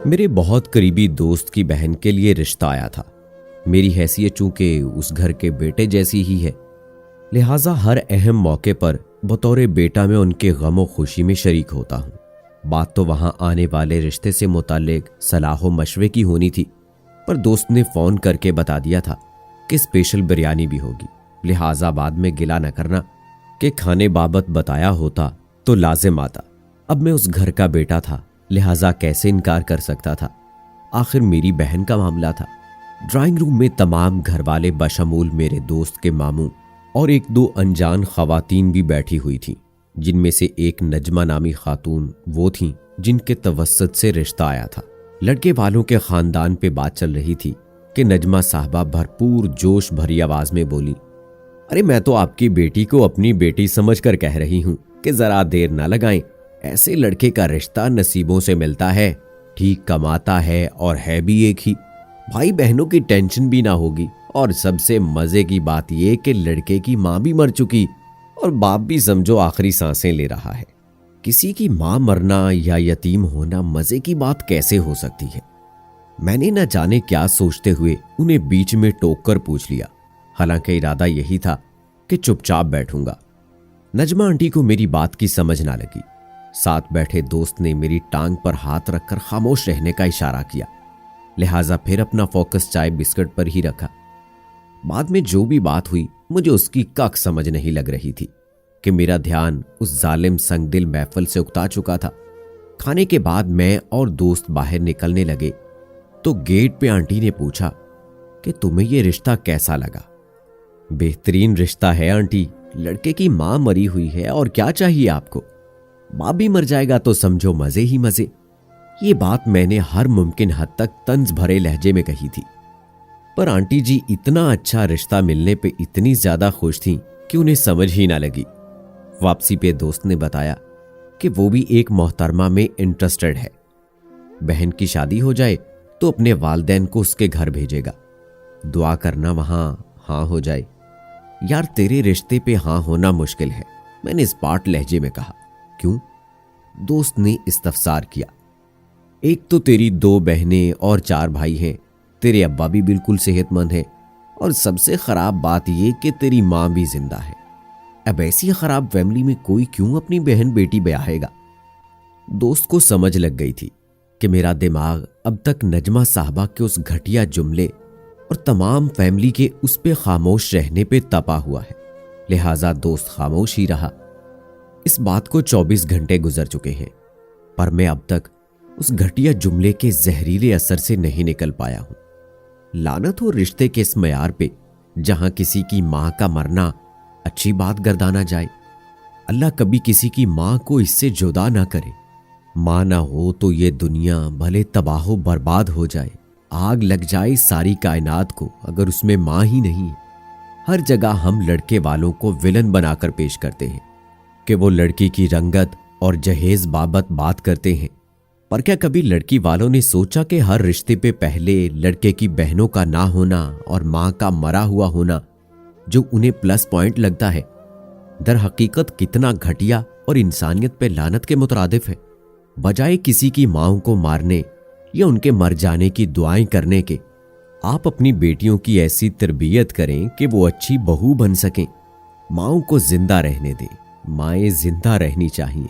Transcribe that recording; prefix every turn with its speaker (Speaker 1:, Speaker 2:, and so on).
Speaker 1: मेरे बहुत करीबी दोस्त की बहन के लिए रिश्ता आया था। मेरी हैसियत चूंकि उस घर के बेटे जैसी ही है, लिहाजा हर अहम मौके पर बतौर बेटा मैं उनके गम और खुशी में शरीक होता हूँ। बात तो वहां आने वाले रिश्ते से मुताल्लिक सलाह मशवरे की होनी थी, पर दोस्त ने फोन करके बता दिया था कि स्पेशल बिरयानी भी होगी, लिहाजा बाद में गिला न करना कि खाने बाबत बताया होता तो लाजिम आता। अब मैं उस घर का बेटा था, लिहाजा कैसे इनकार कर सकता था। आखिर मेरी बहन का मामला था। ड्राइंग रूम में तमाम घर वाले बशमूल मेरे दोस्त के मामू और एक दो अनजान खवातीन भी बैठी हुई थीं, जिनमें से एक नजमा नामी खातून वो थीं जिनके तवस्सुत से रिश्ता आया था। लड़के वालों के खानदान पे बात चल रही थी कि नजमा साहबा भरपूर जोश भरी आवाज में बोली, अरे मैं तो आपकी बेटी को अपनी बेटी समझकर कह रही हूं कि जरा देर ना लगाएं। ऐसे लड़के का रिश्ता नसीबों से मिलता है, ठीक कमाता है और है भी एक ही। भाई बहनों की टेंशन भी ना होगी, और सबसे मजे की बात यह कि लड़के की मां भी मर चुकी और बाप भी समझो आखिरी सांसें ले रहा है। किसी की मां मरना या यतीम होना मजे की बात कैसे हो सकती है। मैंने न जाने क्या सोचते हुए उन्हें बीच में टोक कर पूछ लिया। हालांकि इरादा यही था कि चुपचाप बैठूंगा। नजमा आंटी को मेरी बात की समझ ना लगी। साथ बैठे दोस्त ने मेरी टांग पर हाथ रखकर खामोश रहने का इशारा किया, लिहाजा फिर अपना फोकस चाय बिस्किट पर ही रखा। बाद में जो भी बात हुई मुझे उसकी कख समझ नहीं लग रही थी कि मेरा ध्यान उस जालिम संगदिल महफिल से उकता चुका था। खाने के बाद मैं और दोस्त बाहर निकलने लगे तो गेट पे आंटी ने पूछा कि तुम्हें यह रिश्ता कैसा लगा। बेहतरीन रिश्ता है आंटी, लड़के की मां मरी हुई है और क्या चाहिए आपको। बाप भी मर जाएगा तो समझो मजे ही मजे। ये बात मैंने हर मुमकिन हद तक तंज भरे लहजे में कही थी, पर आंटी जी इतना अच्छा रिश्ता मिलने पे इतनी ज्यादा खुश थीं कि उन्हें समझ ही ना लगी। वापसी पे दोस्त ने बताया कि वो भी एक मोहतरमा में इंटरेस्टेड है। बहन की शादी हो जाए तो अपने वालिदैन को उसके घर भेजेगा। दुआ करना वहां हाँ हो जाए। यार तेरे रिश्ते पे हाँ होना मुश्किल है, मैंने स्पार्ट लहजे में कहा। क्यों? दोस्त ने इस्तफसार किया। एक तो तेरी 2 बहनें और 4 भाई हैं, तेरे अब्बा भी बिल्कुल सेहतमंद है, और सबसे खराब बात यह कि तेरी मां भी जिंदा है। अब ऐसी खराब फैमिली में कोई क्यों अपनी बहन बेटी ब्याहेगा। दोस्त को समझ लग गई थी कि मेरा दिमाग अब तक नजमा साहबा के उस घटिया जुमले और तमाम फैमिली के उस पे खामोश रहने पे तपा हुआ है, लिहाजा दोस्त खामोश ही रहा। इस बात को 24 घंटे गुजर चुके हैं, पर मैं अब तक उस घटिया जुमले के जहरीले असर से नहीं निकल पाया हूं। लानत हो रिश्ते के इस मयार पे जहां किसी की मां का मरना अच्छी बात गर्दाना जाए। अल्लाह कभी किसी की मां को इससे जुदा ना करे। मां ना हो तो ये दुनिया भले तबाहो बर्बाद हो जाए, आग लग जाए सारी कायनात को, अगर उसमें मां ही नहीं है। हर जगह हम लड़के वालों को विलन बनाकर पेश करते हैं कि वो लड़की की रंगत और जहेज बाबत बात करते हैं, पर क्या कभी लड़की वालों ने सोचा कि हर रिश्ते पे पहले लड़के की बहनों का ना होना और मां का मरा हुआ होना जो उन्हें प्लस पॉइंट लगता है, दर हकीकत कितना घटिया और इंसानियत पे लानत के मुतरादिफ है। बजाय किसी की माओं को मारने या उनके मर जाने की दुआएं करने के, आप अपनी बेटियों की ऐसी तरबियत करें कि वो अच्छी बहू बन सकें। माओं को जिंदा रहने दें, माएं जिंदा रहनी चाहिए।